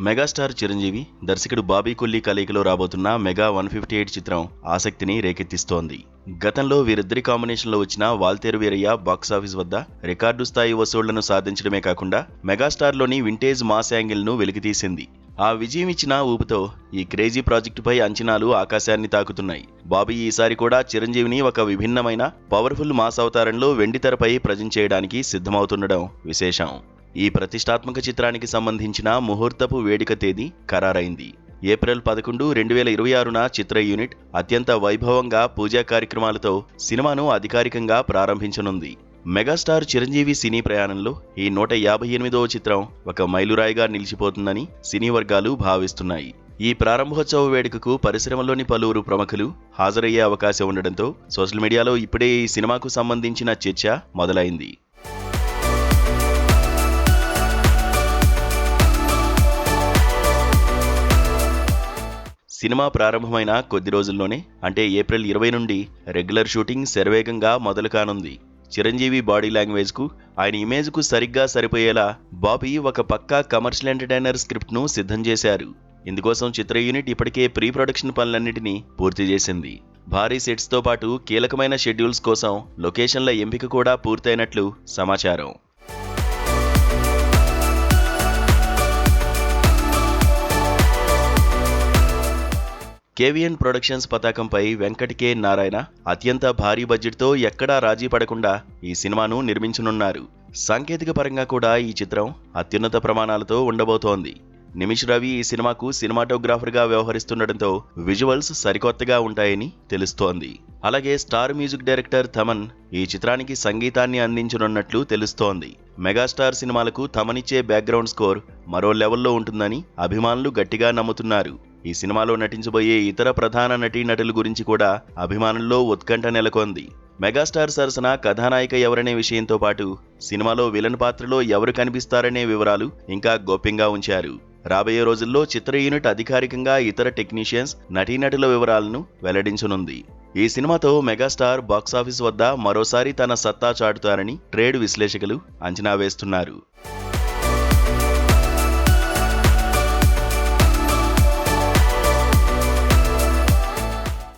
Megastar Chiranjeevi, దర్శకుడు బాబీ కొల్లి కలయికలో రాబోతున్న మెగా 158 చిత్రం ఆసక్తిని రేకెత్తిస్తోంది. గతంలో వీరిద్దరి కాంబినేషన్లో వచ్చిన వాల్తేరు వీరయ్య బాక్సాఫీస్ వద్ద రికార్డు స్థాయి వసూళ్లను సాధించడమే కాకుండా మెగాస్టార్లోని వింటేజ్ మాస్ యాంగిల్ను వెలికితీసింది. ఆ విజయం ఇచ్చిన ఊపుతో ఈ క్రేజీ ప్రాజెక్టుపై అంచనాలు ఆకాశాన్ని తాకుతున్నాయి. బాబీ ఈసారి కూడా చిరంజీవిని ఒక విభిన్నమైన పవర్ఫుల్ మాస్ అవతారంలో వెండితెరపై ప్రజెంట్ చేయడానికి సిద్ధమవుతుండడం విశేషం. ఈ ప్రతిష్టాత్మక చిత్రానికి సంబంధించిన ముహూర్తపు వేడుక తేదీ ఖరారైంది. ఏప్రిల్ 11, 2026న చిత్ర యూనిట్ అత్యంత వైభవంగా పూజా కార్యక్రమాలతో సినిమాను అధికారికంగా ప్రారంభించనుంది. మెగాస్టార్ చిరంజీవి సినీ ప్రయాణంలో ఈ 158వ చిత్రం ఒక మైలురాయిగా నిలిచిపోతుందని సినీ వర్గాలు భావిస్తున్నాయి. ఈ ప్రారంభోత్సవ వేడుకకు పరిశ్రమలోని పలువురు ప్రముఖులు హాజరయ్యే అవకాశం ఉండడంతో సోషల్ మీడియాలో ఇప్పుడే ఈ సినిమాకు సంబంధించిన చర్చ మొదలైంది. సినిమా ప్రారంభమైన కొద్ది రోజుల్లోనే అంటే ఏప్రిల్ 20 నుండి రెగ్యులర్ షూటింగ్ శరవేగంగా మొదలు కానుంది. చిరంజీవి బాడీ లాంగ్వేజ్కు, ఆయన ఇమేజ్కు సరిగ్గా సరిపోయేలా బాబీ ఒక పక్కా కమర్షియల్ ఎంటర్టైనర్ స్క్రిప్ట్ను సిద్ధం చేశారు. ఇందుకోసం చిత్ర యూనిట్ ఇప్పటికే ప్రీ ప్రొడక్షన్ పనులన్నింటినీ పూర్తి చేసింది. భారీ సెట్స్తో పాటు కీలకమైన షెడ్యూల్స్ కోసం లొకేషన్ల ఎంపిక కూడా పూర్తయినట్లు సమాచారం. కేవీఎన్ ప్రొడక్షన్స్ పతాకంపై వెంకట్ కె నారాయణ అత్యంత భారీ బడ్జెట్తో ఎక్కడా రాజీ పడకుండా ఈ సినిమాను నిర్మించనున్నారు. సాంకేతిక పరంగా కూడా ఈ చిత్రం అత్యున్నత ప్రమాణాలతో ఉండబోతోంది. నిమిష్ రవి ఈ సినిమాకు సినిమాటోగ్రాఫర్గా వ్యవహరిస్తుండటంతో విజువల్స్ సరికొత్తగా ఉంటాయని తెలుస్తోంది. అలాగే స్టార్ మ్యూజిక్ డైరెక్టర్ థమన్ ఈ చిత్రానికి సంగీతాన్ని అందించనున్నట్లు తెలుస్తోంది. మెగాస్టార్ సినిమాలకు థమనిచ్చే బ్యాక్గ్రౌండ్ స్కోర్ మరో లెవెల్లో ఉంటుందని అభిమానులు గట్టిగా నమ్ముతున్నారు. ఈ సినిమాలో నటించబోయే ఇతర ప్రధాన నటీనటుల గురించి కూడా అభిమానుల్లో ఉత్కంఠ నెలకొంది. మెగాస్టార్ సరసన కథానాయిక ఎవరనే విషయంతో పాటు సినిమాలో విలన్ పాత్రలో ఎవరు కనిపిస్తారనే వివరాలు ఇంకా గోప్యంగా ఉంచారు. రాబోయే రోజుల్లో చిత్ర యూనిట్ అధికారికంగా ఇతర టెక్నీషియన్స్, నటీనటుల వివరాలను వెల్లడించనుంది. ఈ సినిమాతో మెగాస్టార్ బాక్సాఫీస్ వద్ద మరోసారి తన సత్తా చాటుతారని ట్రేడ్ విశ్లేషకులు అంచనా వేస్తున్నారు.